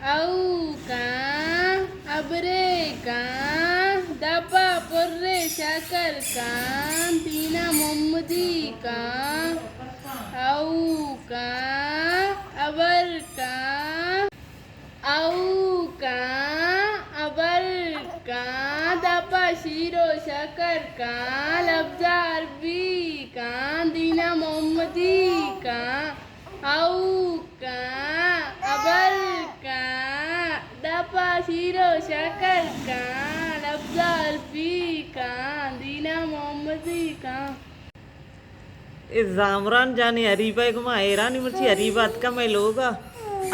औका अबरे का दपा पुर्रे शकर का तीना मोमदी का औका अबर का औका अबर का दपा शीरो शकर का लफ्जा अरबी का दीना मोमदी का औका अबर का दपा शीरो शकर का लफ्जा अरबी का दीना मोमदी का जामरान जाने हरीबा को हैरानी मर्ची हरीबा का मैं लोगा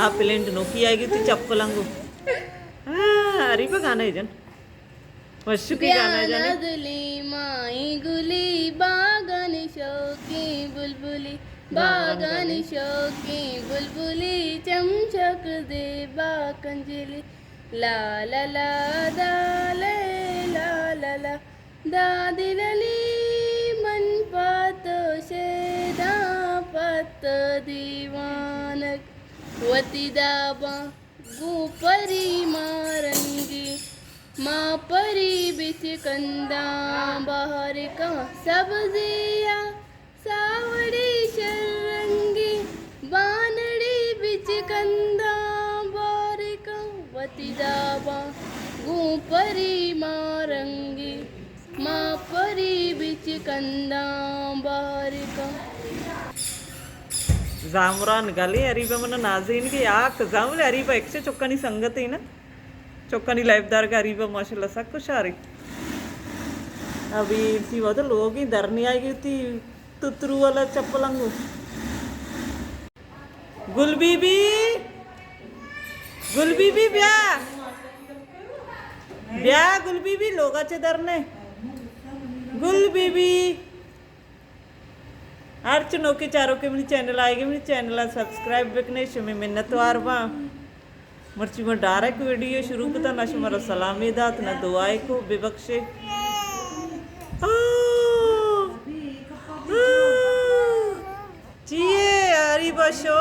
आ प्लेंट नोकी आएगी तो चप्पलंगो हरीबा गाना है जन मशु की गाना है जाने दुली माई गुली बागन शौकी बुलबुली बागन शौकी बुलबुली चमचक दे बाकंजली ला ला ला दा ले ला ला ला दा दिलली मन पातो शेदा पत दीवानक वती दाबा गुपरी मारंगी माँ परी बिच कंदा बाहर का सब्जिया सावड़ी शरंगी बानड़ी बिच कंदा बाहर का वती दाबा गुपरी मारंगी माँ परी बिच कंदा बाहर का जामरान गाली हरीबा मन नाजीन की आख जामले हरीबा एक से चौक्कानी संगत है ना चौक्कानी लाइफदार का हरीबा माशाल्लाह सब कुछ आ रही अभी इसी वजह लोग ही धरनी आई गई थी तुतरू वाला चप्पलंगू गुलबीबी गुलबीबी ब्याह ब्याह गुलबीबी लोग अच्छे धरने गुलबीबी अर्चनों के चारों के मेरी चैनल आएगी मेरी चैनल सब्सक्राइब बेकने शुमी मिन्नत वारवा मर्ची में डायरेक्ट वीडियो शुरू पता ना शुमारा सलामी दात ना दुआए को बेबख्शे चीए अरी बशो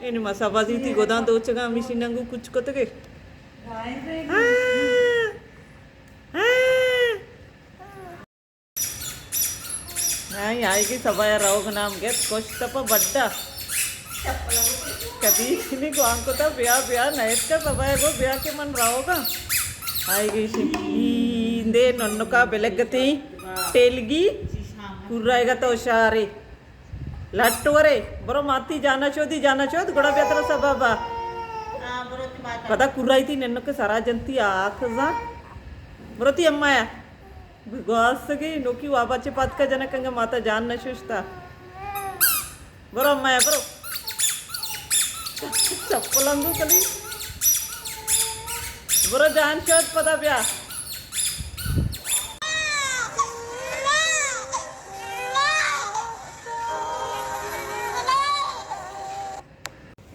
इन मसाबाजी थी गोदां दो चगा मिशी नंगू कुछ को तो के नहीं आएगी सबाया राव का नाम गया कुछ तपा बड्डा कभी नहीं को आंको था ब्याह ब्याह नाइट का सबाया को ब्याह के मन राव का आएगी इंदे नन्नो का बेलगती टेलगी कुर्राएगा तो शारे लट्टवरे बरो माती जाना चोद गोड़ा बेतरा सबाबा पता कुर्राई थी नन्नो के सारा जनती आख जा बरो ती अम्माया गोसगी नोकी वाबाचे पात का जनकंगा माता जान न शुष्ता बरो अम्माया बरो चप्पलंगू कली बरो जान शोध पता ब्या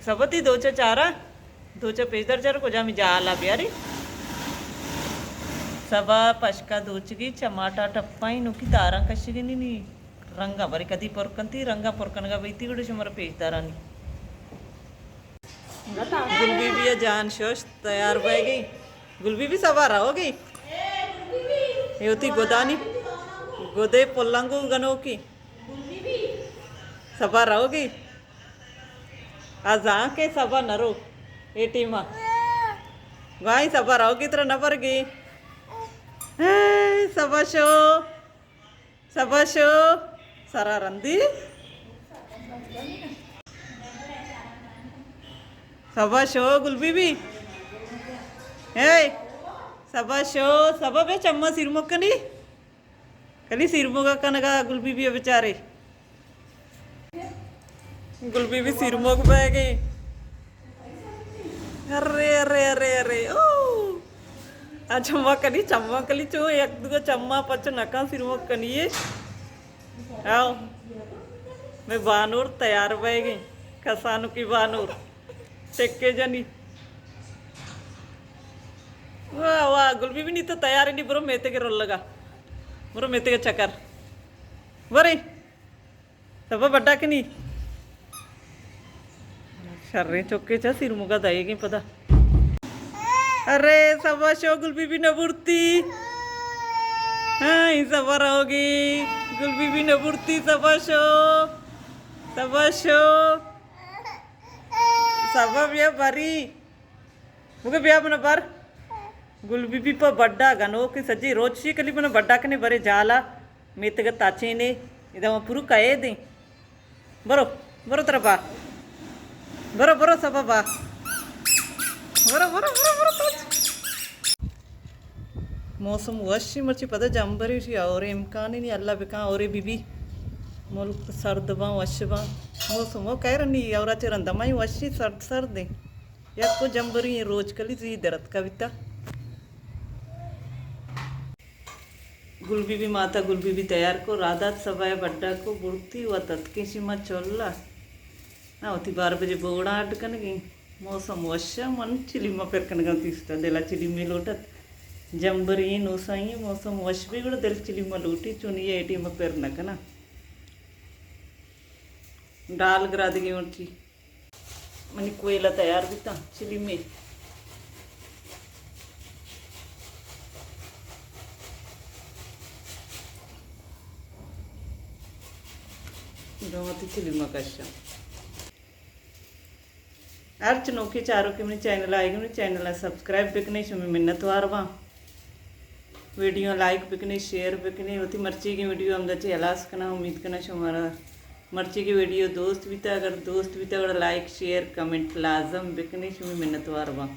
सबती दोचा चारा दोचा पेजदार चारा को जामी जाला ब्यारी सबा पशका दोचगी चमाटा टप्पाई नुकी तारा कशगी नी रंगा बरी कदी पोरकंती रंगा पोरकनगा बैती गुडे शुमर पेजदारानी गुलबीबी जान शोश तैयार हो गई गुलबीबी सवारा हो गई योती गोदानी गोदे पोल्लंगू गनो की सवारा हो गई आज आके सबा नरो ए टीमा वाई सवारा होगी तरह न पर गई सबशो सारा रंदी सबशो गुलबीबी ए सबशो सब बे चम्मा सिरमुकनी कली सिरमुगा कनगा गुलबीबी बेचारे गुलबीबी सिरमुक बह गई अरे अरे अरे अरे ओ चम्मा कली चो एक दुगो चम्मा पच नका सिरमुक कनिए आओ मैं बानूर तैयार बह गई कसानु की बानूर टेक्के जनी वाह वाह गुलबीबी नहीं तो तैयार नहीं बरो मेते के रोल लगा बरो मेते के चक्कर बरे सब बड्डा कि नहीं कर रहे चौके चा सिर मुका दाएगी पता। अरे सबाशो गुल बीबी नबुर्ती, हाँ सबर होगी गुल बीबी नबुर्ती सबाशो सबाशो सबब या बारी मुके बिया मन बार गुल बीबी पर बड्डा गनो के सजी रोज शी कली मन बड्डा कने बरे जाला मेतग ताचे ने इदा पुरु कहे दे बरो बरो तेरा बा बरो बरो सब बा बरो बरो बरो बरो मौसम वशी मर्ची पता जंबरी शी और इम्कान ही नहीं अल्लाह बेका और बीबी मुल्क सर्द बा वश बा मौसम वो कह रही और रंदा माई वशी सर्द सर्द या को जंबरी रोज कली जी दरद कविता गुल बीबी माता गुल बीबी तैयार को राधा सबाय बड्डा को बुड़ती हुआ तत्के सीमा चोल्ला ना होती 12 बजे बोड़ा अटकन गई मौसम वशा मन चिलिमा पेरकन गा तीस्ता दिला चिलिमी लोटत जंबरी नूसाई मौसम वश भी गुड़ दिल चिलिमा लूटी चुनिया एटी में पेरना कना डाल गिरा दी गई मनी कोयला तैयार भी था चिलिमी गवती चिलिमा कशा अर्च नोकी चारों के मेरे चैनल आएगी मेरे चैनल सब्सक्राइब बिकने शुमी मिन्नत वारवा वीडियो लाइक बिकने शेयर बिकने होती मर्ची की वीडियो हम दचे अलास करना उम्मीद करना शुमारा मर्ची की वीडियो दोस्त भी था अगर लाइक शेयर कमेंट लाजम बिकने शुमी मिन्नत वारवा।